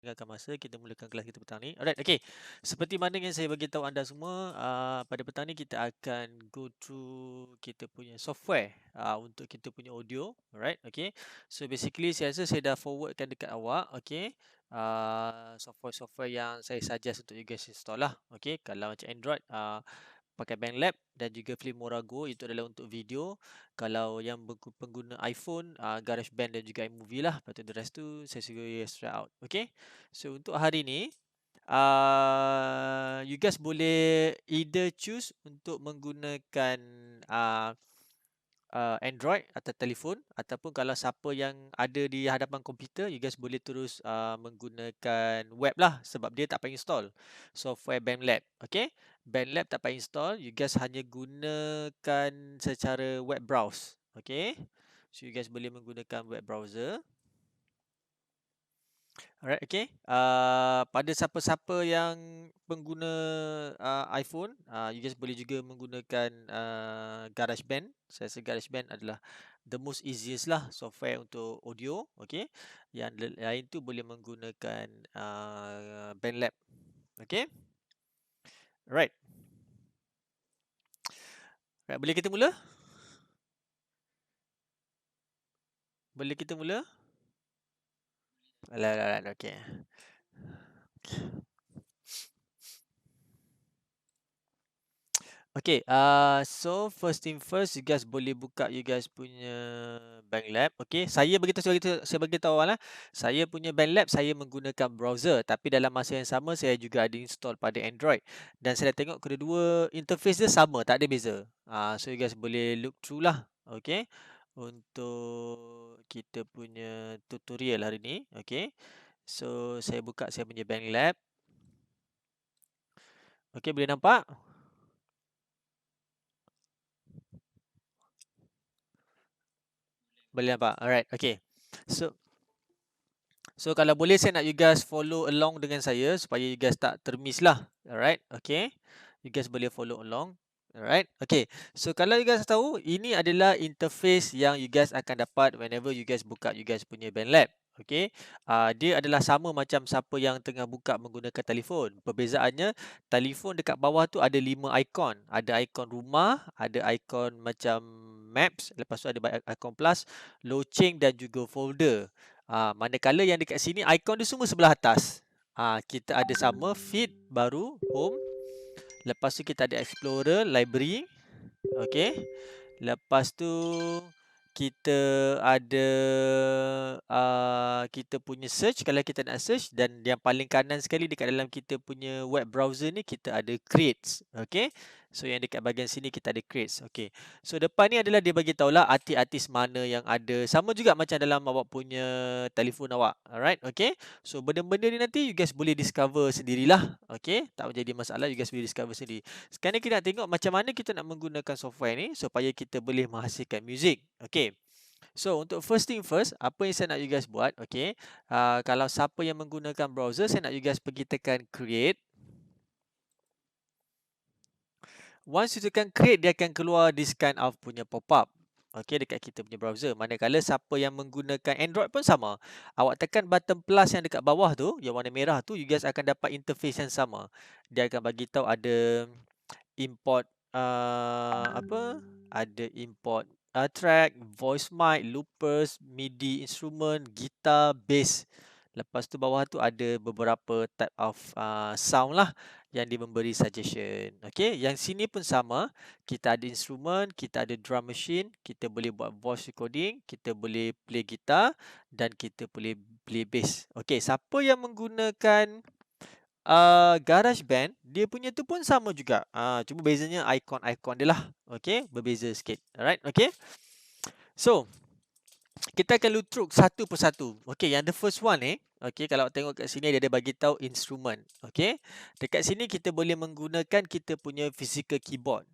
tinggalkan masa, kita mulakan kelas kita petang ni. Alright, okay. Seperti mana yang saya bagi tahu anda semua, pada petang ni kita akan go through kita punya software untuk kita punya audio. Alright, okay. So basically saya rasa saya dah forwardkan dekat awak, okay. Software-software yang saya suggest untuk you guys install lah. Okay, kalau macam Android, pakai BandLab dan juga Filmora Go, itu adalah untuk video. Kalau yang pengguna iPhone, GarageBand dan juga iMovie lah. Lepas tu the rest tu saya suruh you guys try out. Okay. So untuk hari ni, you guys boleh either choose untuk menggunakan Android atau telefon, ataupun kalau siapa yang ada di hadapan komputer, you guys boleh terus menggunakan web lah, sebab dia tak payah install software BandLab. Okay, BandLab tak payah install, you guys hanya gunakan secara web browse. Okay, so you guys boleh menggunakan web browser. Alright, okay. Pada siapa-siapa yang pengguna iPhone, you guys boleh juga menggunakan GarageBand. Saya rasa GarageBand adalah the most easiest lah software untuk audio. Okay. Yang lain tu boleh menggunakan BandLab. Okay. Right. Right, boleh kita mula? Boleh kita mula? Alright, okay. Okay, so first thing first, you guys boleh buka you guys punya BandLab. Okay, saya bagi tahu awal lah. Saya punya BandLab saya menggunakan browser, tapi dalam masa yang sama saya juga ada install pada Android. Dan saya dah tengok kedua-dua interface dia sama, tak ada beza. So you guys boleh look through lah. Okay, untuk kita punya tutorial hari ni. Okay, so saya buka saya punya BandLab. Okay, boleh nampak? Boleh nampak? Alright, okay. So kalau boleh saya nak you guys follow along dengan saya supaya you guys tak termiss lah. Alright, okay. You guys boleh follow along. Alright, okay. So kalau you guys tahu, ini adalah interface yang you guys akan dapat whenever you guys buka you guys punya BandLab. Okay, dia adalah sama macam siapa yang tengah buka menggunakan telefon. Perbezaannya, telefon dekat bawah tu ada 5 ikon. Ada ikon rumah, ada ikon macam maps, lepas tu ada ikon plus, loceng dan juga folder. Manakala yang dekat sini ikon dia semua sebelah atas. Kita ada sama feed baru home. Lepas tu kita ada explorer, library. Okey. Lepas tu kita ada kita punya search kalau kita nak search, dan yang paling kanan sekali dekat dalam kita punya web browser ni kita ada creates. Okey. So yang dekat bahagian sini kita ada creates. Okey. So depan ni adalah dia bagi tahulah artis-artis mana yang ada. Sama juga macam dalam awak punya telefon awak. Alright. Okey. So benda-benda ni nanti you guys boleh discover sendirilah. Okey. Tak menjadi masalah, you guys boleh discover sendiri. Sekarang kita nak tengok macam mana kita nak menggunakan software ni supaya kita boleh menghasilkan muzik. Okey. So untuk first thing first, apa yang saya nak you guys buat, okay, kalau siapa yang menggunakan browser, saya nak you guys pergi tekan create. Once you tekan create, dia akan keluar this kind of punya pop-up. Okay, dekat kita punya browser. Manakala siapa yang menggunakan Android pun sama. Awak tekan button plus yang dekat bawah tu, yang warna merah tu, you guys akan dapat interface yang sama. Dia akan bagi tahu ada import ada import track, voice mic, loopers, MIDI instrument, gitar, bass. Lepas tu bawah tu ada beberapa type of sound lah yang dia memberi suggestion. Okay, yang sini pun sama. Kita ada instrument, kita ada drum machine, kita boleh buat voice recording, kita boleh play gitar dan kita boleh play bass. Okay, siapa yang menggunakan GarageBand, dia punya tu pun sama juga. Cuma bezanya ikon-ikon dia lah. Okay, berbeza sikit. Alright, okay. So, kita akan look through satu persatu. Okay, yang the first one okay, kalau tengok kat sini dia ada bagi tahu instrument. Okay, dekat sini kita boleh menggunakan kita punya physical keyboard.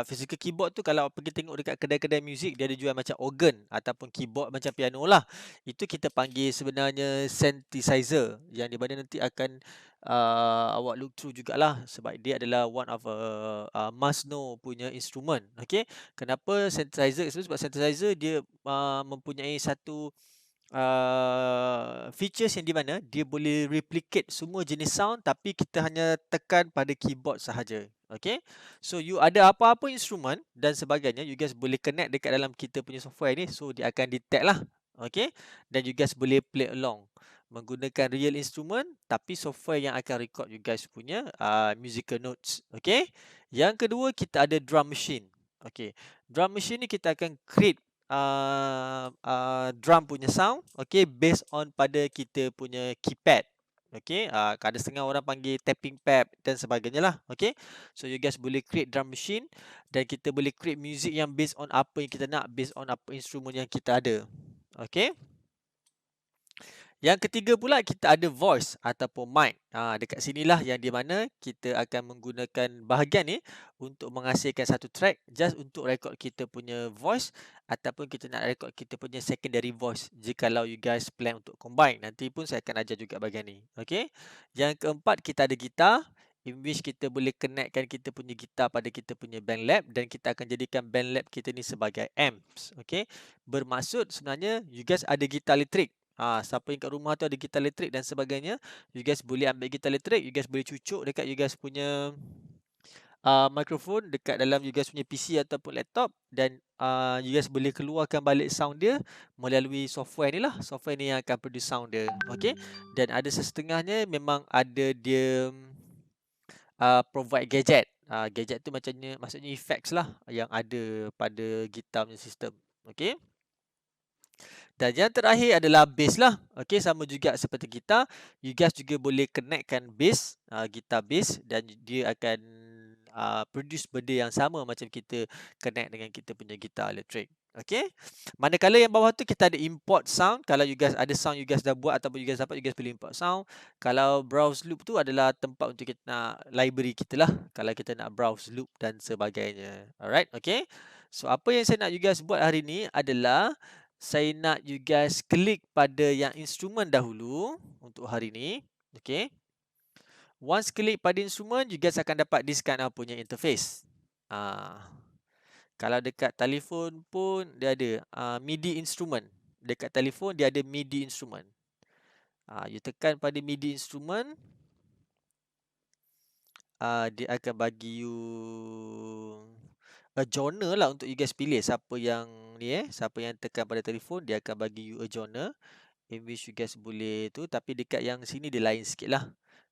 Physical keyboard tu kalau pergi tengok dekat kedai-kedai muzik, dia ada jual macam organ ataupun keyboard macam piano lah. Itu kita panggil sebenarnya synthesizer, yang di mana nanti akan awak look through jugalah, sebab dia adalah one of must know punya instrument. Okay, kenapa synthesizer? Sebab synthesizer dia mempunyai satu features yang di mana dia boleh replicate semua jenis sound tapi kita hanya tekan pada keyboard sahaja. Okay, so you ada apa-apa instrumen dan sebagainya, you guys boleh connect dekat dalam kita punya software ni, so dia akan detect lah. Okay, dan you guys boleh play along menggunakan real instrument tapi software yang akan record you guys punya musical notes. Okay, yang kedua kita ada drum machine. Okay, drum machine ni kita akan create drum punya sound, okay, based on pada kita punya keypad. Okay, ada setengah orang panggil tapping pad dan sebagainya lah. Okay, so you guys boleh create drum machine dan kita boleh create music yang based on apa yang kita nak, based on apa instrumen yang kita ada. Okay, yang ketiga pula kita ada voice ataupun mic. Dekat sinilah yang di mana kita akan menggunakan bahagian ni untuk menghasilkan satu track just untuk record kita punya voice ataupun kita nak record kita punya secondary voice. Jikalau you guys plan untuk combine, nanti pun saya akan ajar juga bahagian ni. Okay. Yang keempat kita ada gitar, in which kita boleh connectkan kita punya gitar pada kita punya band lab dan kita akan jadikan band lab kita ni sebagai amps. Okay. Bermaksud sebenarnya you guys ada gitar elektrik. Siapa yang kat rumah tu ada gitar elektrik dan sebagainya, you guys boleh ambil gitar elektrik, you guys boleh cucuk dekat you guys punya mikrofon dekat dalam you guys punya PC ataupun laptop dan you guys boleh keluarkan balik sound dia melalui software ni lah. Software ni yang akan produce sound dia. Okay. Dan ada setengahnya memang ada dia provide gadget. Gadget tu maksudnya effects lah yang ada pada gitar punya sistem. Okay. Dan yang terakhir adalah bass lah. Okay, sama juga seperti gitar. You guys juga boleh connectkan bass, gitar bass dan dia akan produce benda yang sama macam kita connect dengan kita punya gitar elektrik. Okay. Manakala yang bawah tu kita ada import sound. Kalau you guys ada sound you guys dah buat ataupun you guys dapat, you guys boleh import sound. Kalau browse loop tu adalah tempat untuk kita nak library kita lah. Kalau kita nak browse loop dan sebagainya. Alright, okay. So apa yang saya nak you guys buat hari ni adalah saya nak you guys klik pada yang instrumen dahulu untuk hari ni. Okay. Once klik pada instrumen, you guys akan dapat this kind of punya interface. Kalau dekat telefon pun dia ada MIDI instrument. Dekat telefon dia ada MIDI instrument. You tekan pada MIDI instrument, dia akan bagi you a genre lah untuk you guys pilih siapa yang ni siapa yang tekan pada telefon, dia akan bagi you a genre in which you guys boleh tu, tapi dekat yang sini dia lain sikit lah.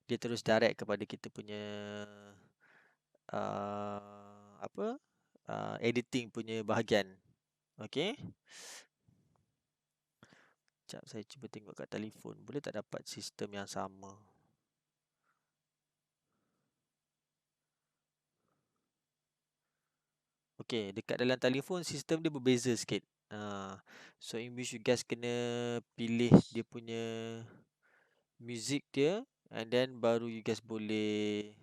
Dia terus direct kepada kita punya editing punya bahagian. Okay. Sekejap saya cuba tengok kat telefon, boleh tak dapat sistem yang sama. Okay, dekat dalam telefon sistem dia berbeza sikit. So in which you guys kena pilih dia punya music dia and then baru you guys boleh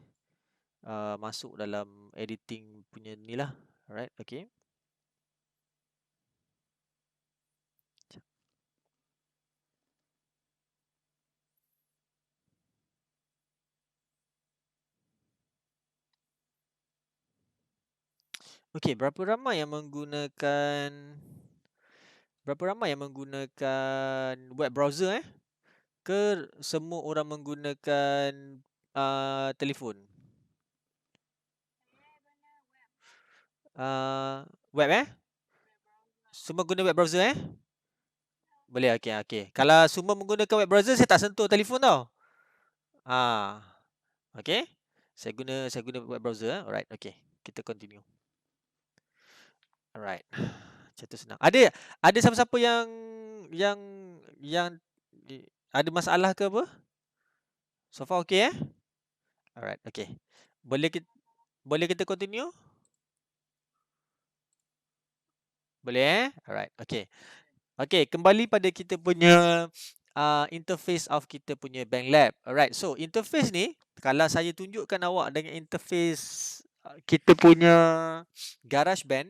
masuk dalam editing punya ni lah. Alright, okay. Okay, berapa ramai yang menggunakan web browser ke semua orang menggunakan telefon? Web semua guna web browser boleh, okay. Kalau semua menggunakan web browser, saya tak sentuh telefon tau. Okay. Saya guna web browser. Alright, okay. Kita continue. Alright. Macam tu senang. Ada siapa-siapa yang ada masalah ke apa? So far okay Alright, okay. Boleh kita continue? Boleh Alright, okay. Okay, kembali pada kita punya interface of kita punya Bang Lab. Alright, so interface ni, kalau saya tunjukkan awak dengan interface kita punya GarageBand,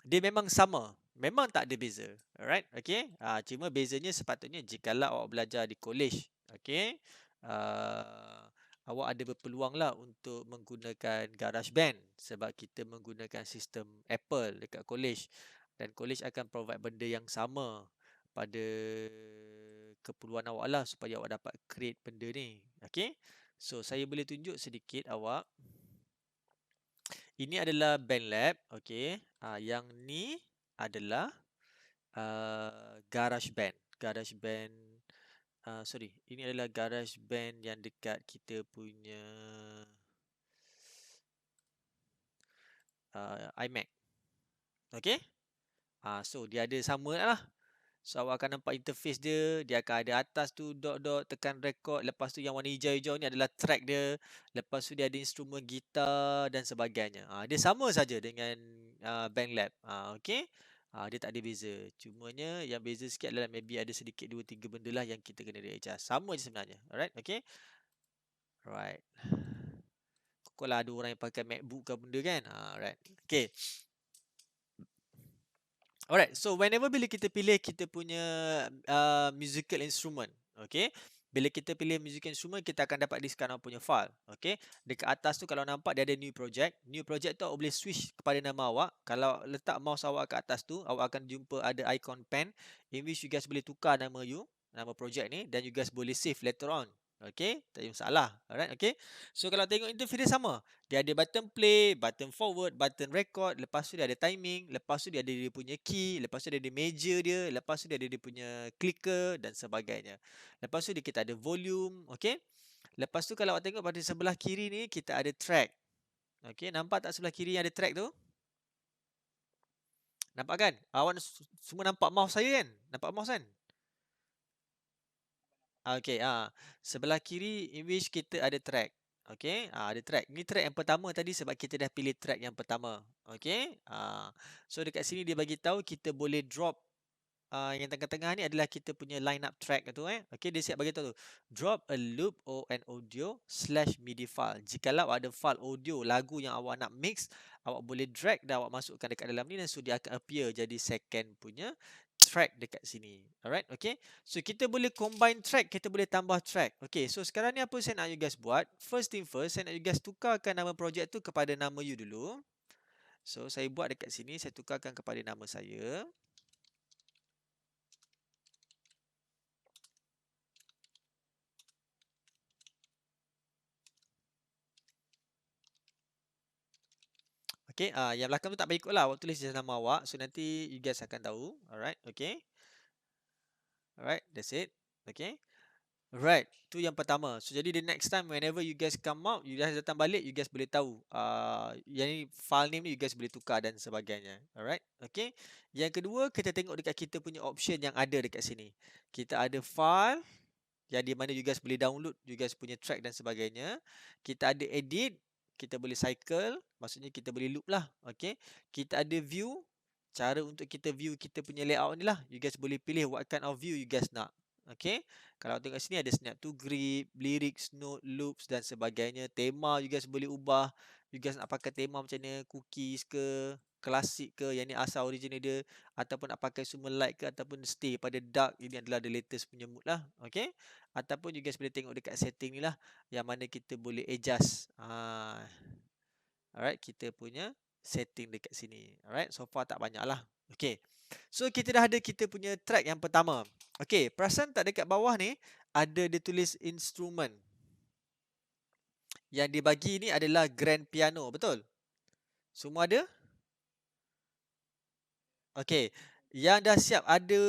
dia memang sama. Memang tak ada beza. Alright, okay. Cuma bezanya sepatutnya jikalau awak belajar di college, okay, awak ada berpeluang lah untuk menggunakan GarageBand sebab kita menggunakan sistem Apple dekat college dan college akan provide benda yang sama pada keperluan awak lah supaya awak dapat create benda ni. Okay. So, saya boleh tunjuk sedikit awak. Ini adalah BandLab. Okay. Yang ni adalah GarageBand. GarageBand. Sorry. Ini adalah GarageBand yang dekat kita punya iMac. Okay. So, dia ada sama lah. So, awak akan nampak interface dia. Dia akan ada atas tu dot-dot, tekan record. Lepas tu yang warna hijau-hijau ni adalah track dia. Lepas tu dia ada instrumen gitar dan sebagainya. Dia sama saja dengan BandLab. Okay. Dia tak ada beza. Cumanya yang beza sikit adalah maybe ada sedikit 2-3 benda lah yang kita kena adjust. Sama je sebenarnya. Alright. Okay. Alright. Kok lah ada orang yang pakai MacBook ke benda kan. Alright. Okay. Alright, so whenever bila kita pilih kita punya musical instrument, okay? Bila kita pilih musical instrument, kita akan dapat di sekarang punya file, okay? Dekat atas tu kalau nampak dia ada new project. New project tu awak boleh switch kepada nama awak. Kalau letak mouse awak ke atas tu, awak akan jumpa ada icon pen in which you guys boleh tukar nama project ni dan you guys boleh save later on. Okay, tak ada masalah. Alright, okay. So kalau tengok interface dia sama. Dia ada button play, button forward, button record. Lepas tu dia ada timing. Lepas tu dia ada dia punya key. Lepas tu dia ada meja dia. Lepas tu dia ada dia punya clicker dan sebagainya. Lepas tu kita ada volume. Okay. Lepas tu kalau awak tengok pada sebelah kiri ni, kita ada track. Okay, nampak tak sebelah kiri yang ada track tu? Nampak kan? Awak semua nampak mouse saya kan? Nampak mouse kan? Okay, sebelah kiri in which kita ada track. Okay, ada track. Ni track yang pertama tadi sebab kita dah pilih track yang pertama. Okay, so dekat sini dia bagi tahu kita boleh drop yang tengah-tengah ni adalah kita punya line up track tu Okay, dia siap bagi tahu tu. Drop a loop or an audio / MIDI file. Jikalau ada file audio lagu yang awak nak mix, awak boleh drag dan awak masukkan dekat dalam ni dan so dia akan appear jadi second punya track dekat sini. Alright, okay. So kita boleh combine track, kita boleh tambah track. Okay, so sekarang ni apa saya nak you guys buat? First thing first, saya nak you guys tukarkan nama projek tu kepada nama you dulu. So saya buat dekat sini, saya tukarkan kepada nama saya. Okay, yang belakang tu tak payah ikut lah. Awak tulis je nama awak. So nanti you guys akan tahu. Alright, okay. Alright, that's it. Okay. Alright, tu yang pertama. So jadi the next time whenever you guys come out, you guys datang balik, you guys boleh tahu. Yang ni file name ni you guys boleh tukar dan sebagainya. Alright, okay. Yang kedua, kita tengok dekat kita punya option yang ada dekat sini. Kita ada file yang di mana you guys boleh download you guys punya track dan sebagainya. Kita ada edit, kita boleh cycle, maksudnya kita boleh loop lah. Okay. Kita ada view, cara untuk kita view kita punya layout ni lah. You guys boleh pilih what kind of view you guys nak. Okay. Kalau tengok sini ada snap to grip, lyrics, note, loops dan sebagainya. Tema you guys boleh ubah. You guys nak pakai tema macam ni, cookies ke, klasik ke, yang ni asal original dia, ataupun nak pakai semua light ke, ataupun stay pada dark. Ini adalah the latest punya mood lah. Okay. Ataupun you guys boleh tengok dekat setting ni lah, yang mana kita boleh adjust. Alright, kita punya setting dekat sini. Alright, so far tak banyak lah. Okay. So kita dah ada kita punya track yang pertama. Okay, perasan tak dekat bawah ni ada dia tulis instrument. Yang dibagi ni adalah grand piano, betul? Semua ada? Okay. Yang dah siap ada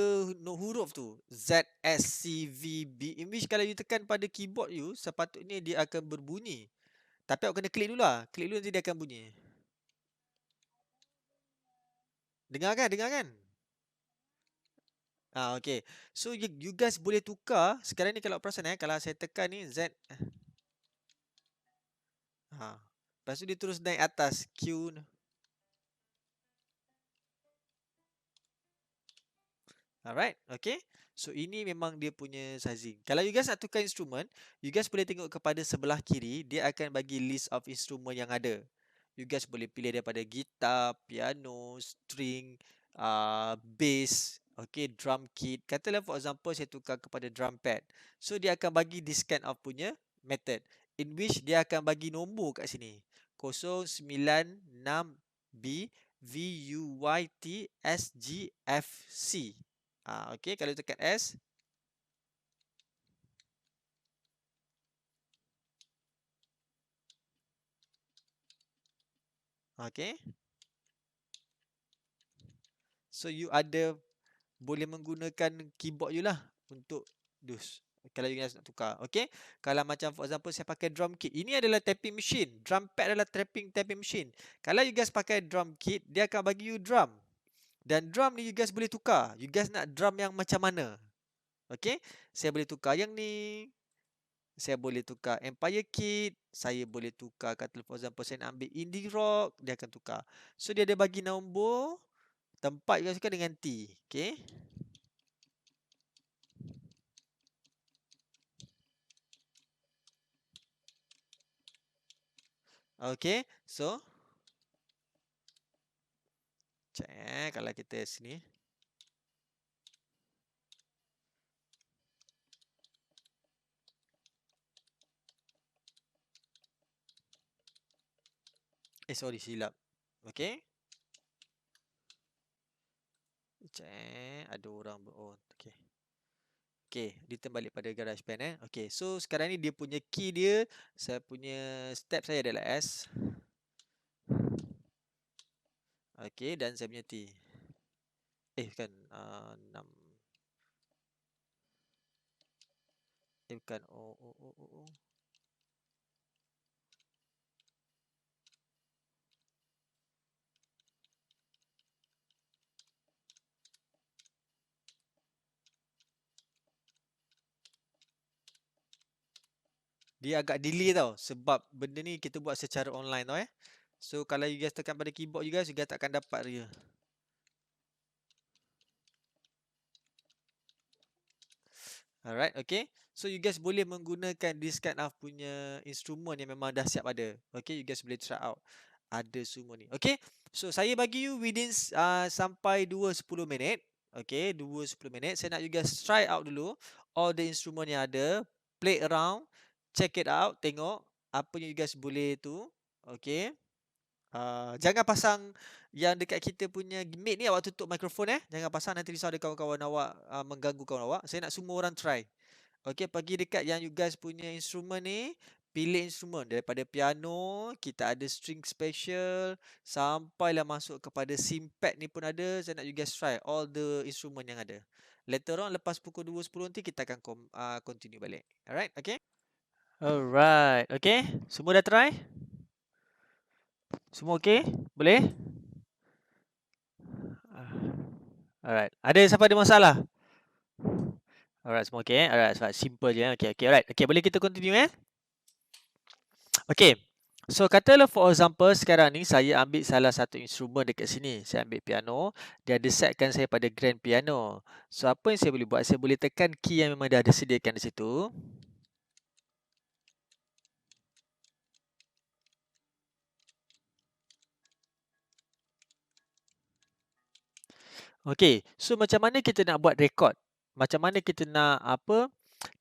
huruf tu Z, S, C, V, B. In which kalau you tekan pada keyboard you, sepatutnya dia akan berbunyi. Tapi awak kena klik dulu lah. Klik dulu nanti dia akan bunyi. Dengar kan? Dengar kan? Okay. So you guys boleh tukar. Sekarang ni kalau perasan kalau saya tekan ni Z. Lepas tu dia terus naik atas Q. Alright, okay. So ini memang dia punya sizing. Kalau you guys nak tukar instrumen, you guys boleh tengok kepada sebelah kiri, dia akan bagi list of instrumen yang ada. You guys boleh pilih daripada gitar, piano, string, bass, okay, drum kit. Katalah for example saya tukar kepada drum pad. So dia akan bagi this kind of punya method in which dia akan bagi nombor kat sini. 096B VUYTSGFC. Okay, kalau tekan S, Okay. So you ada boleh menggunakan keyboard you lah untuk dus. Kalau you guys nak tukar. Okay. Kalau macam for example saya pakai drum kit. Ini adalah tapping machine. Drum pad adalah tapping machine. Kalau you guys pakai drum kit, dia akan bagi you drum. Dan drum ni you guys boleh tukar. You guys nak drum yang macam mana? Okay. Saya boleh tukar yang ni. Saya boleh tukar Empire Kit. Saya boleh tukar, kata for example saya nak ambil Indie Rock, dia akan tukar. So dia ada bagi nombor, tempat you guys suka dengan T. Okay. Okay. So cek kalau kita sini. Sorry, silap. Okay. Cek, ada orang on. Okay. Okay, return balik pada GarageBand Okay, so sekarang ni dia punya key dia, saya punya step saya adalah S. Okay, dan saya punya T. Bukan 6. Bukan O. Dia agak delay tau, sebab benda ni kita buat secara online tau So kalau you guys tekan pada keyboard you guys takkan dapat dia. Alright, okay. So you guys boleh menggunakan this kind of punya instrument yang memang dah siap ada. Okay, you guys boleh try out. Ada semua ni. Okay, so saya bagi you within sampai 2-10 minit. Okay, 2-10 minit. Saya nak you guys try out dulu all the instrument yang ada. Play around, check it out, tengok apa yang you guys boleh tu. Okay. Jangan pasang yang dekat kita punya mic ni, awak tutup mikrofon Jangan pasang, nanti risau ada kawan-kawan awak mengganggu kawan awak. Saya nak semua orang try. Okay, pergi dekat yang you guys punya instrumen ni, pilih instrumen daripada piano, kita ada string special, sampailah masuk kepada simpad ni pun ada. Saya nak you guys try all the instrumen yang ada. Later on lepas pukul 2.10 nanti kita akan continue balik. Alright, okay? Alright, okay. Semua dah try? Semua okay? Boleh? Alright. Ada siapa ada masalah? Alright, semua okay. Alright, simple je. Okay, alright. Okay, boleh kita continue Okay. So, katalah for example, sekarang ni saya ambil salah satu instrumen dekat sini. Saya ambil piano. Dia ada setkan saya pada grand piano. So, apa yang saya boleh buat? Saya boleh tekan key yang memang dah disediakan di situ. Okay. So, macam mana kita nak buat record? Macam mana kita nak apa?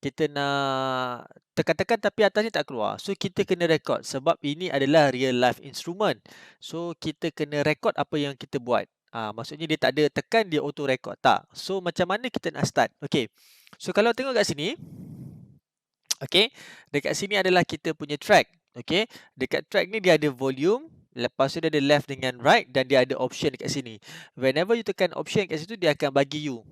Kita nak tekan-tekan tapi atas ni tak keluar. So, kita kena record sebab ini adalah real life instrument. So, kita kena record apa yang kita buat. Maksudnya dia tak ada tekan, dia auto record. Tak. So, macam mana kita nak start? Okay. So, kalau tengok kat sini. Okay. Dekat sini adalah kita punya track. Okay. Dekat track ni dia ada volume. Lepas tu dia ada left dengan right dan dia ada option dekat sini. Whenever you tekan option kat situ, dia akan bagi you.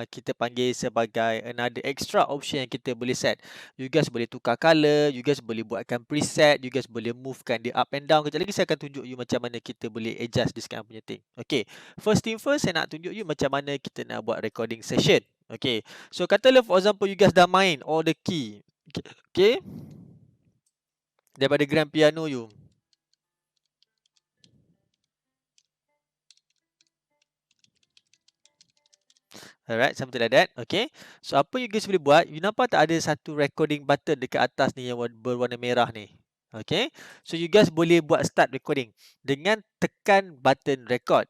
Kita panggil sebagai another extra option yang kita boleh set. You guys boleh tukar color, you guys boleh buatkan preset, you guys boleh movekan dia up and down. Kejap lagi saya akan tunjuk you macam mana kita boleh adjust this kind of punya thing. Okay, first thing first, saya nak tunjuk you macam mana kita nak buat recording session. Okay, so katalah for example you guys dah main all the key. Okay, daripada grand piano you. Alright, something like that. Okay. So, apa you guys boleh buat? You nampak tak ada satu recording button dekat atas ni yang berwarna merah ni? Okay. So, you guys boleh buat start recording dengan tekan button record.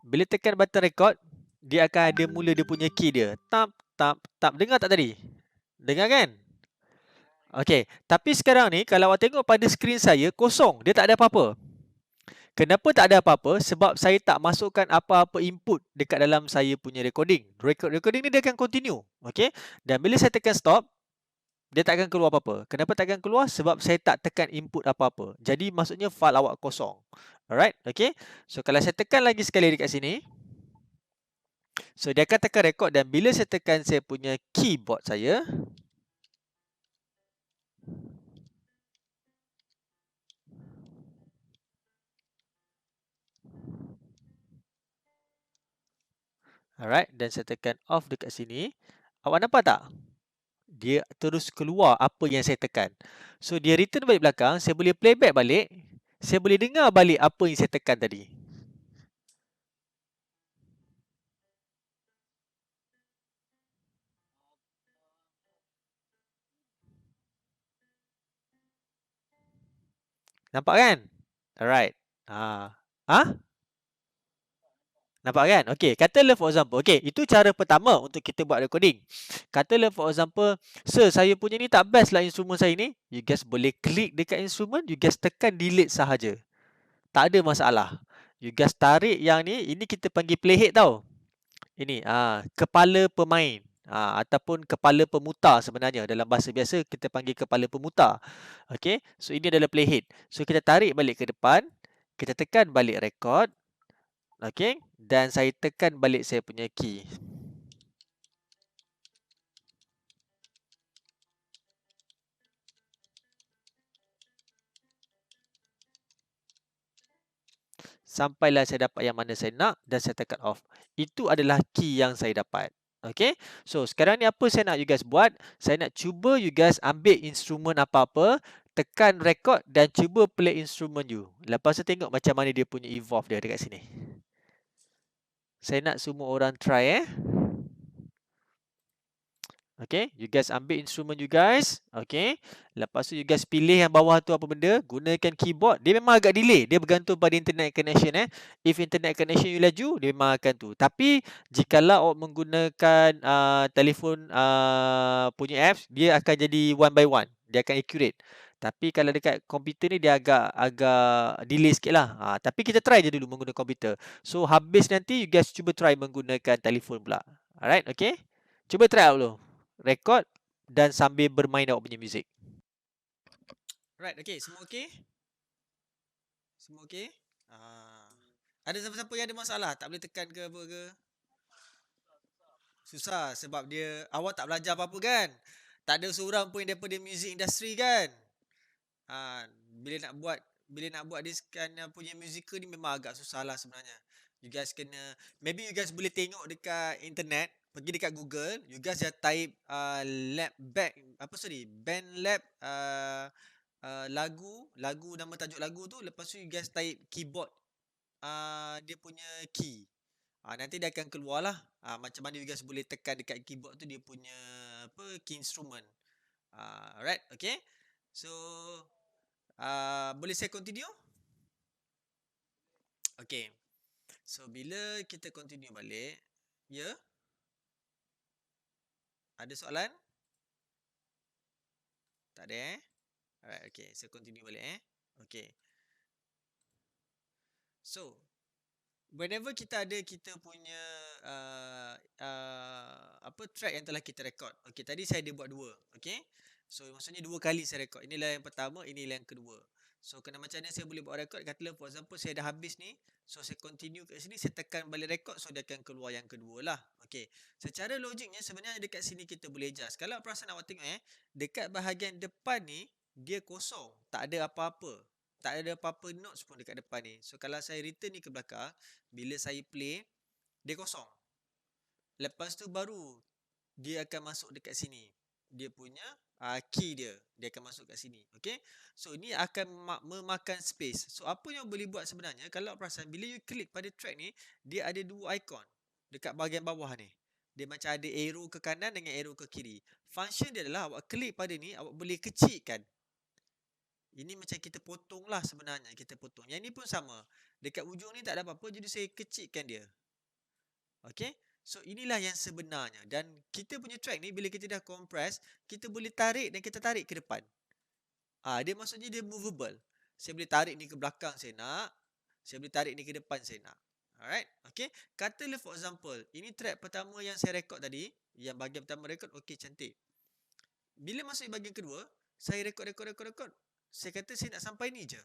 Bila tekan button record, dia akan ada mula dia punya key dia. Tap, tap, tap. Dengar tak tadi? Dengar kan? Okay. Tapi sekarang ni, kalau awak tengok pada skrin saya, kosong. Dia tak ada apa-apa. Kenapa tak ada apa-apa? Sebab saya tak masukkan apa-apa input dekat dalam saya punya recording. Recording ni dia akan continue. Okay. Dan bila saya tekan stop, dia tak akan keluar apa-apa. Kenapa tak akan keluar? Sebab saya tak tekan input apa-apa. Jadi maksudnya file awak kosong. Alright, okay. So kalau saya tekan lagi sekali dekat sini, so dia akan tekan record, dan bila saya tekan saya punya keyboard saya, alright, dan saya tekan off dekat sini, awak nampak tak? Dia terus keluar apa yang saya tekan. So dia return balik belakang, saya boleh playback balik, saya boleh dengar balik apa yang saya tekan tadi. Nampak kan? Alright. Ha. Ha? Nampak kan? Okey, katalah for example. Okey, itu cara pertama untuk kita buat recording. Katalah for example, "Sir, saya punya ni tak best lah instrumen saya ni." You guys boleh klik dekat instrumen, you guys tekan delete sahaja. Tak ada masalah. You guys tarik yang ni, ini kita panggil playhead tau. Ini kepala pemain. Ataupun kepala pemutar sebenarnya. Dalam bahasa biasa kita panggil kepala pemutar. Okey, so ini adalah playhead. So kita tarik balik ke depan, kita tekan balik record. Okey, dan saya tekan balik saya punya key. Sampailah saya dapat yang mana saya nak dan saya tekan off. Itu adalah key yang saya dapat. Okey, so sekarang ni apa saya nak you guys buat? Saya nak cuba you guys ambil instrumen apa-apa, tekan record dan cuba play instrumen you. Lepas tu tengok macam mana dia punya evolve dia dekat sini. Saya nak semua orang try Okay, you guys ambil instrumen you guys. Okay, lepas tu you guys pilih yang bawah tu apa benda. Gunakan keyboard. Dia memang agak delay. Dia bergantung pada internet connection If internet connection you laju, dia memang akan tu. Tapi jikalau awak menggunakan telefon punya apps, dia akan jadi one by one. Dia akan accurate. Tapi kalau dekat komputer ni dia agak delay sikit lah. Tapi kita try je dulu menggunakan komputer. So habis nanti you guys cuba try menggunakan telefon pula. Alright, okay. Cuba try out dulu. Record dan sambil bermain awak punya muzik. Right, okay. Semua okay? Semua okay? Ada siapa-siapa yang ada masalah? Tak boleh tekan ke apa ke? Susah sebab dia awak tak belajar apa-apa kan? Tak ada seorang pun daripada music industry kan? Ha, bila nak buat this kind punya musical ni memang agak susah lah sebenarnya. You guys kena, maybe you guys boleh tengok dekat internet, pergi dekat Google, you guys just type lab back band lab lagu nama tajuk lagu tu, lepas tu you guys type keyboard dia punya key. Nanti dia akan keluar lah macam mana you guys boleh tekan dekat keyboard tu dia punya key instrument. Alright, okay. So boleh saya continue? Okay. So bila kita continue balik, ya? Ada soalan? Tak ada Alright, okay. Saya continue balik Okay. So, whenever kita ada kita punya track yang telah kita record. Okay, tadi saya ada buat dua. Okay. So, maksudnya dua kali saya record. Inilah yang pertama, inilah yang kedua. So, kena macam mana saya boleh buat record? Katalah for example, saya dah habis ni. So, saya continue kat sini, saya tekan balik record. So, dia akan keluar yang kedua lah. Okay. Secara logiknya, sebenarnya dekat sini kita boleh adjust. Kalau perasan awak tengok dekat bahagian depan ni, dia kosong. Tak ada apa-apa. Tak ada apa-apa notes pun dekat depan ni. So, kalau saya return ni ke belakang, bila saya play, dia kosong. Lepas tu baru dia akan masuk dekat sini. Dia punya key dia. Dia akan masuk kat sini. Okay. So, ini akan memakan space. So, apa yang boleh buat sebenarnya, kalau perasan, bila you klik pada track ni, dia ada dua icon dekat bahagian bawah ni. Dia macam ada arrow ke kanan dengan arrow ke kiri. Function dia adalah awak klik pada ni, awak boleh kecilkan. Ini macam kita potong lah sebenarnya. Kita potong. Yang ni pun sama. Dekat ujung ni tak ada apa-apa. Jadi saya kecilkan dia. Okay. So inilah yang sebenarnya. Dan kita punya track ni bila kita dah compress, kita boleh tarik dan kita tarik ke depan. Dia maksudnya dia movable. Saya boleh tarik ni ke belakang saya nak. Saya boleh tarik ni ke depan saya nak. Alright. Okay. Katalah for example, ini track pertama yang saya record tadi. Yang bahagian pertama record. Okay, cantik. Bila masuk bahagian kedua, saya rekod. Saya kata saya nak sampai ni je.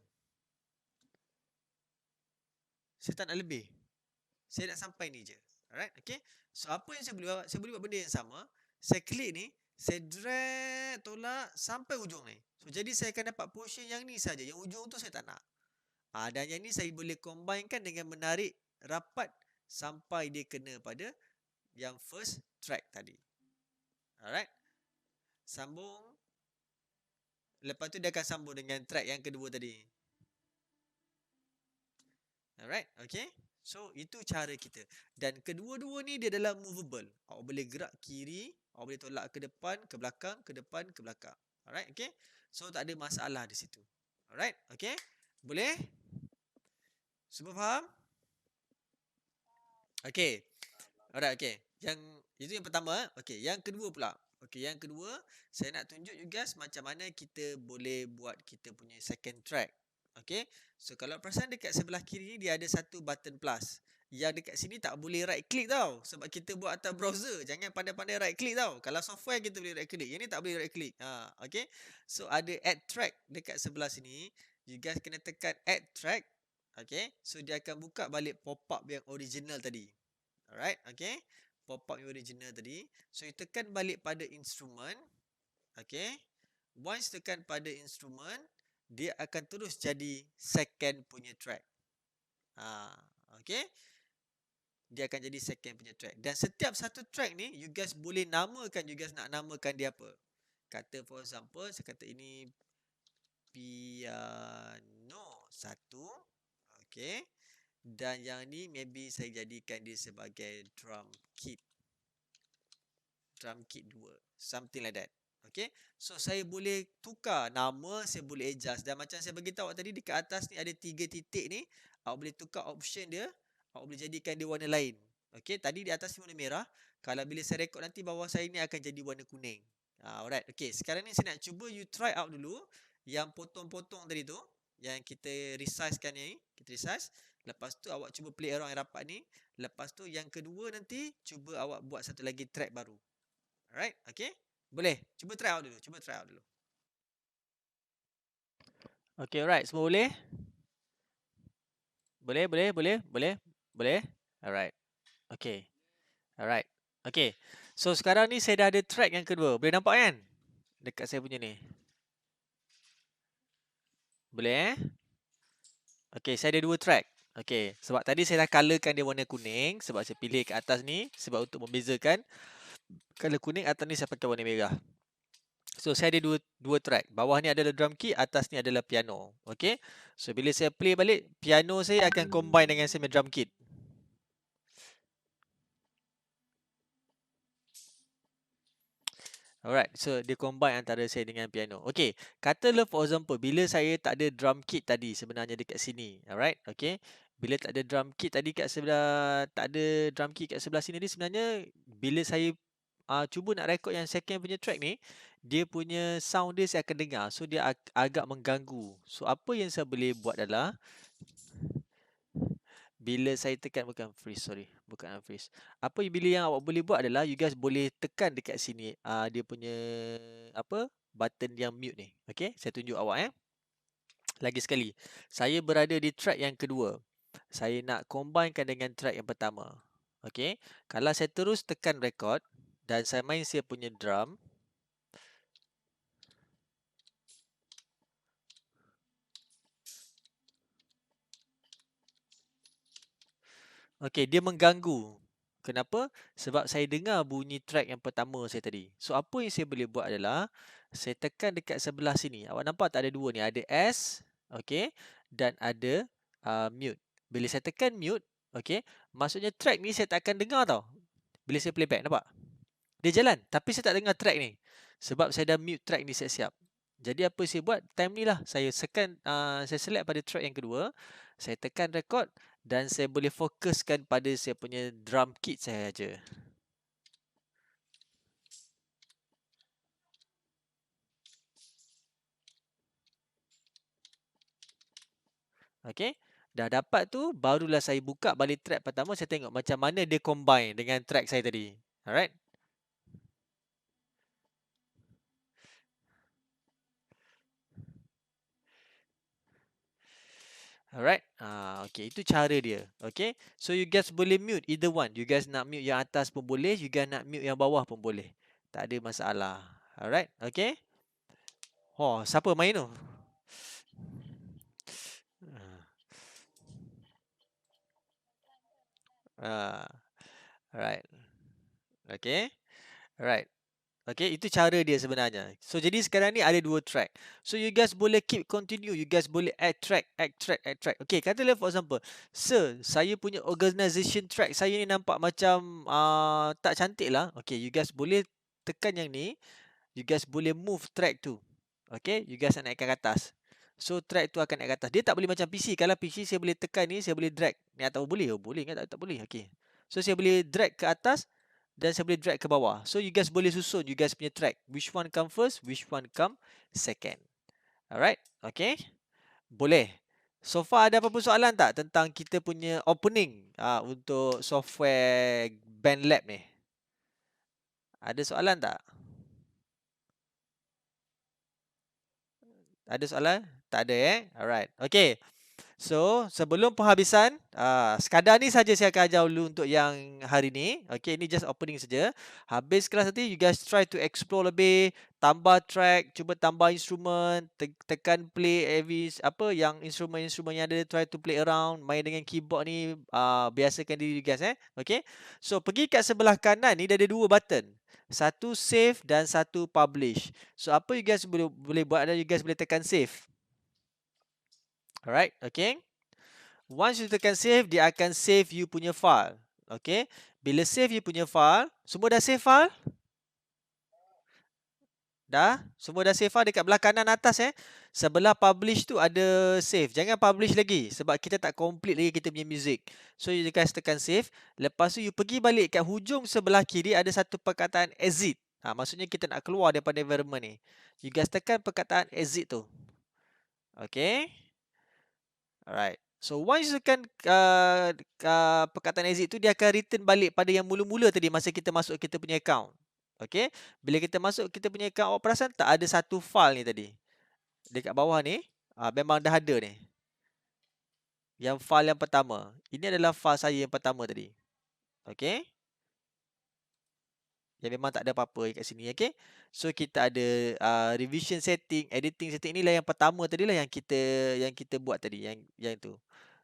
Saya tak nak lebih. Saya nak sampai ni je. Alright, okay. So apa yang saya boleh buat? Saya boleh buat benda yang sama. Saya klik ni, saya drag tolak sampai ujung ni. So jadi saya akan dapat portion yang ni saja. Yang ujung tu saya tak nak. Dan yang ni saya boleh combinekan dengan menarik rapat sampai dia kena pada yang first track tadi. Alright. Sambung. Lepas tu dia akan sambung dengan track yang kedua tadi. Alright, okay. So, itu cara kita. Dan kedua-dua ni dia adalah movable. Awak boleh gerak kiri, awak boleh tolak ke depan, ke belakang, ke depan, ke belakang. Alright, okay. So, tak ada masalah di situ. Alright, okay. Boleh? Semua faham? Okay. Alright, okay. Itu yang pertama. Okay, yang kedua pula. Okay, yang kedua, saya nak tunjuk you guys macam mana kita boleh buat kita punya second track. Okay, so kalau perasan dekat sebelah kiri ni dia ada satu button plus. Yang dekat sini tak boleh right click tau. Sebab kita buat atas browser. Jangan pandai-pandai right click tau. Kalau software kita boleh right click. Yang ni tak boleh right click. Okay, so ada add track dekat sebelah sini. You guys kena tekan add track. Okay, so dia akan buka balik pop-up yang original tadi. Alright, okay. Pop-up yang original tadi. So, you tekan balik pada instrument. Okay. Once tekan pada instrument, dia akan terus jadi second punya track. Okay. Dia akan jadi second punya track. Dan setiap satu track ni, you guys boleh namakan. You guys nak namakan dia apa. Kata for example, saya kata ini piano 1. Okay. Dan yang ni maybe saya jadikan dia sebagai drum kit 2, something like that. Okay, so saya boleh tukar nama, saya boleh adjust. Dan macam saya beritahu awak tadi, dekat atas ni ada 3 titik ni. Awak boleh tukar option dia. Awak boleh jadikan dia warna lain. Okay, tadi di atas ni warna merah. Kalau bila saya rekod nanti, bawah saya ni akan jadi warna kuning. Alright, okay. Sekarang ni saya nak cuba you try out dulu. Yang potong-potong tadi tu, yang kita resizekan ni. Kita resize. Lepas tu awak cuba play around yang rapat ni. Lepas tu yang kedua nanti, cuba awak buat satu lagi track baru. Alright, okay. Boleh. Cuba try out dulu. Okay, alright. Semua boleh? Boleh? Alright. Okay. Alright. Okay. So, sekarang ni saya dah ada track yang kedua. Boleh nampak kan? Dekat saya punya ni. Boleh? Okay, saya ada 2 track. Okay, sebab tadi saya dah colorkan dia warna kuning. Sebab saya pilih kat atas ni. Sebab untuk membezakan. Color kuning, atas ni saya pakai warna merah. So, saya ada dua track. Bawah ni adalah drum kit, atas ni adalah piano. Okay. So, bila saya play balik, piano saya akan combine dengan saya drum kit. Alright, so dia combine antara saya dengan piano. Okay, katalah for example, bila saya tak ada drum kit tadi sebenarnya dekat sini. Alright, okay. Bila tak ada drum kit tadi kat sebelah, tak ada drum kit kat sebelah sini ni, sebenarnya bila saya cuba nak rekod yang second punya track ni, dia punya sound dia saya akan dengar. So, dia agak mengganggu. So, apa yang saya boleh buat adalah, bila saya tekan, bukan unfreeze. Bila yang awak boleh buat adalah, you guys boleh tekan dekat sini dia punya button yang mute ni. Okay, saya tunjuk awak lagi sekali. Saya berada di track yang kedua. Saya nak combinekan dengan track yang pertama. Okay, kalau saya terus tekan record dan saya main saya punya drum. Okay, dia mengganggu. Kenapa? Sebab saya dengar bunyi track yang pertama saya tadi. So, apa yang saya boleh buat adalah, saya tekan dekat sebelah sini. Awak nampak tak ada 2 ni? Ada S, okay, dan ada mute. Bila saya tekan mute, okay, maksudnya track ni saya tak akan dengar tau. Bila saya playback, nampak? Dia jalan, tapi saya tak dengar track ni. Sebab saya dah mute track ni siap-siap. Jadi apa saya buat? Time ni lah. Saya select pada track yang kedua. Saya tekan record. Dan saya boleh fokuskan pada saya punya drum kit saya aja. Okay. Dah dapat tu, barulah saya buka balik track pertama. Saya tengok macam mana dia combine dengan track saya tadi. Alright. Alright. Okay, itu cara dia. Okay. So you guys boleh mute either one. You guys nak mute yang atas pun boleh. You guys nak mute yang bawah pun boleh. Tak ada masalah. Alright. Okay. Oh, siapa main tu? Ah, alright. Okay. Alright. Okay, itu cara dia sebenarnya. So, jadi sekarang ni ada 2 track. So, you guys boleh keep continue. You guys boleh add track, add track, add track. Okay, katalah for example, Sir, saya punya organisation track saya ni nampak macam tak cantik lah. Okay, you guys boleh tekan yang ni. You guys boleh move track tu. Okay, you guys nak naikkan ke atas. So, track tu akan naik ke atas. Dia tak boleh macam PC. Kalau PC saya boleh tekan ni, saya boleh drag. Ni atau boleh? Oh, boleh kan? Tak boleh. Okay. So, saya boleh drag ke atas dan saya boleh drag ke bawah. So, you guys boleh susun you guys punya track. Which one come first, which one come second. Alright? Okay? Boleh. So far ada apa-apa soalan tak tentang kita punya opening untuk software BandLab ni? Ada soalan tak? Ada soalan? Tak ada Alright. Okay. So, sebelum penghabisan, sekadar ni saja saya akan ajar dulu untuk yang hari ni. Okay, ini just opening saja. Habis kelas nanti, you guys try to explore lebih, tambah track, cuba tambah instrumen, tekan play every yang instrumen-instrumen yang ada, try to play around, main dengan keyboard ni, biasakan diri you guys Okay. So, pergi kat sebelah kanan ni, dia ada 2 button. Satu save dan satu publish. So, apa you guys boleh buat adalah you guys boleh tekan save. Alright, okay. Once you tekan save, dia akan save you punya file. Okay. Bila save you punya file, semua dah save file? Dah? Semua dah save file dekat belah kanan atas Sebelah publish tu ada save. Jangan publish lagi sebab kita tak complete lagi kita punya music. So you guys tekan save. Lepas tu you pergi balik kat hujung sebelah kiri ada satu perkataan exit. Maksudnya kita nak keluar daripada environment ni. You guys tekan perkataan exit tu. Okay. Alright. So once you tekan perkataan exit tu, dia akan return balik pada yang mula-mula tadi masa kita masuk kita punya account. Okay. Bila kita masuk kita punya account, awak perasan tak ada satu file ni tadi? Dekat bawah ni, memang dah ada ni. Yang file yang pertama. Ini adalah file saya yang pertama tadi. Okay. Yang memang tak ada apa-apa kat sini. Okay. So kita ada revision setting, editing setting. Inilah yang pertama tadi lah yang kita buat tadi. Yang itu.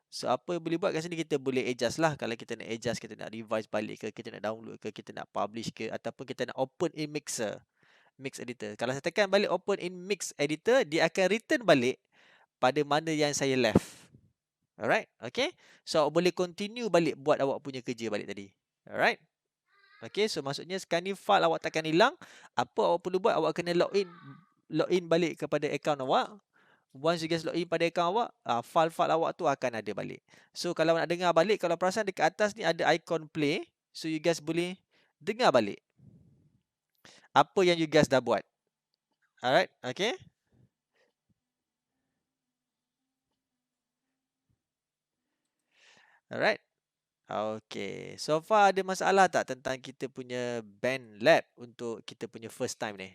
So, apa yang boleh buat kat sini, kita boleh adjust lah. Kalau kita nak adjust, kita nak revise balik ke, kita nak download ke, kita nak publish ke, ataupun kita nak open in mixer, mix editor. Kalau saya tekan balik open in mix editor, dia akan return balik pada mana yang saya left. Alright, okay. So, awak boleh continue balik buat awak punya kerja balik tadi. Alright. Okay, so maksudnya sekarang ni file awak takkan hilang. Apa awak perlu buat, awak kena login balik kepada account awak. Once you guys login pada account awak, file-file awak tu akan ada balik. So, kalau nak dengar balik, kalau perasan dekat atas ni ada icon play. So, you guys boleh dengar balik apa yang you guys dah buat. Alright, okay. Alright. Okay. So far ada masalah tak tentang kita punya BandLab untuk kita punya first time ni?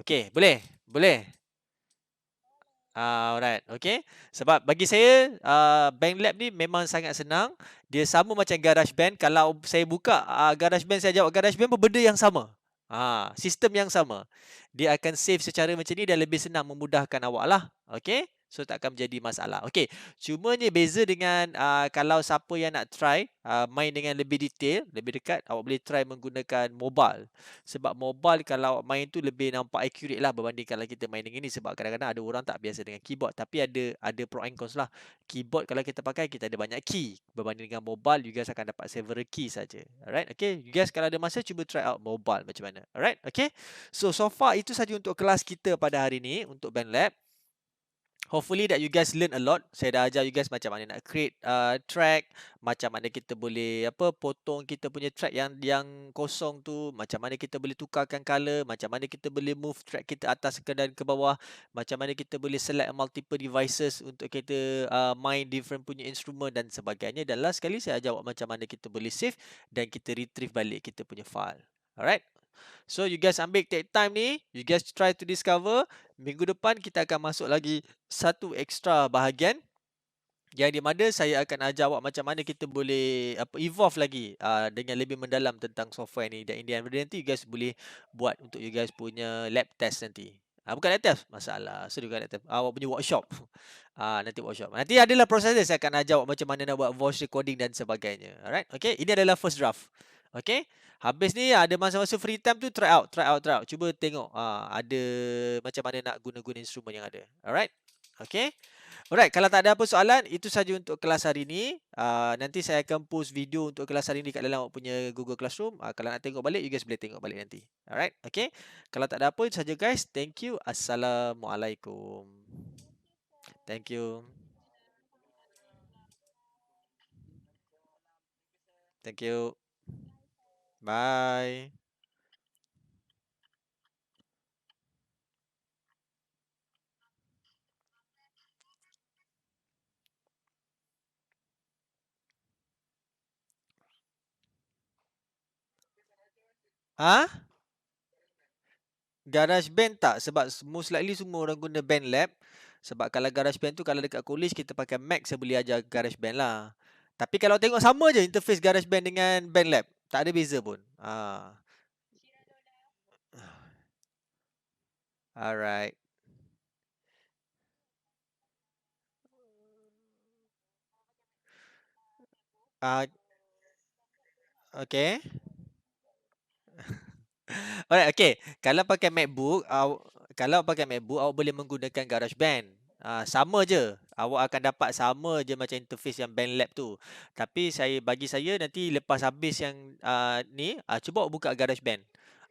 Okay, boleh? Boleh? Alright, okay. Sebab bagi saya, BandLab ni memang sangat senang. Dia sama macam GarageBand. Kalau saya buka GarageBand, saya jawab GarageBand pun benda yang sama. Sistem yang sama. Dia akan save secara macam ni dan lebih senang memudahkan awak lah. Okay. So, tak akan menjadi masalah. Okay. Cumanya beza dengan kalau siapa yang nak try main dengan lebih detail, lebih dekat, awak boleh try menggunakan mobile. Sebab mobile kalau awak main tu lebih nampak accurate lah berbanding kalau kita main dengan ni. Sebab kadang-kadang ada orang tak biasa dengan keyboard. Tapi ada pro and cons lah. Keyboard kalau kita pakai, kita ada banyak key. Berbanding dengan mobile, you guys akan dapat several key saja. Alright, okay. You guys kalau ada masa, cuba try out mobile macam mana. Alright, okay. So far itu saja untuk kelas kita pada hari ni untuk BandLab. Hopefully that you guys learn a lot. Saya dah ajar you guys macam mana nak create track, macam mana kita boleh potong kita punya track yang kosong tu, macam mana kita boleh tukarkan color, macam mana kita boleh move track kita atas ke dan ke bawah, macam mana kita boleh select multiple devices untuk kita main different punya instrument dan sebagainya. Dan last sekali saya ajar awak macam mana kita boleh save dan kita retrieve balik kita punya file. Alright. So you guys ambil take time ni, you guys try to discover. Minggu depan kita akan masuk lagi satu extra bahagian Yang di mana saya akan ajar awak macam mana kita boleh apa evolve lagi dengan lebih mendalam tentang software ni, dan in the end nanti you guys boleh buat untuk you guys punya lab test nanti. Bukan lab test, masalah. Sorry, bukan lab test. Awak punya workshop. Nanti workshop. Nanti adalah proses dia, saya akan ajar awak macam mana nak buat voice recording dan sebagainya. Alright? Okay, ini adalah first draft. Okay? Habis ni ada masa-masa free time tu try out, try out, try out. Cuba tengok ada macam mana nak guna-guna instrumen yang ada. Alright? Okay? Alright, kalau tak ada apa soalan, itu saja untuk kelas hari ini. Nanti saya akan post video untuk kelas hari ini kat dalam awak punya Google Classroom. Kalau nak tengok balik, you guys boleh tengok balik nanti. Alright, okay. Kalau tak ada apa, itu saja guys. Thank you. Assalamualaikum. Thank you. Thank you. Bye. Ah? GarageBand tak, sebab most likely semua orang guna BandLab. Sebab kalau GarageBand tu, kalau dekat college kita pakai Mac, saya boleh ajar GarageBand lah. Tapi kalau tengok sama je interface GarageBand dengan BandLab. Tak ada beza pun. Alright. Ah, okay. Alright, okay. Kalau pakai MacBook, awak boleh menggunakan GarageBand. Sama je. Awak akan dapat sama je macam interface yang BandLab tu. Tapi bagi saya nanti lepas habis yang ni, cuba awak buka GarageBand.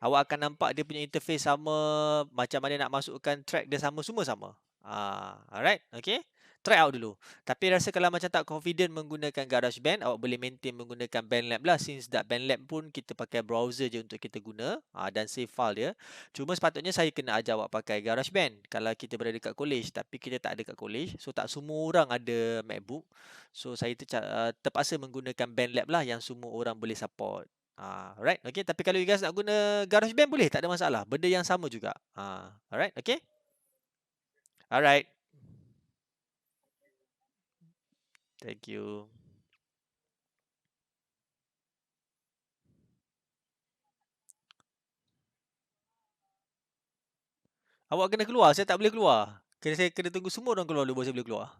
Awak akan nampak dia punya interface sama, macam mana nak masukkan track dia sama, semua sama. Alright, okay. Try out dulu. Tapi rasa kalau macam tak confident menggunakan GarageBand, awak boleh maintain menggunakan BandLab lah, since that BandLab pun kita pakai browser je untuk kita guna dan save file dia. Cuma sepatutnya saya kena ajar awak pakai GarageBand kalau kita berada dekat college, tapi kita tak ada kat college, so tak semua orang ada MacBook. So saya terpaksa menggunakan BandLab lah yang semua orang boleh support. Alright, okay. Tapi kalau you guys nak guna GarageBand boleh, tak ada masalah. Benda yang sama juga. Alright, okay. Alright. Thank you. Awak kena keluar, saya tak boleh keluar. Saya kena tunggu semua orang keluar dulu baru saya boleh keluar.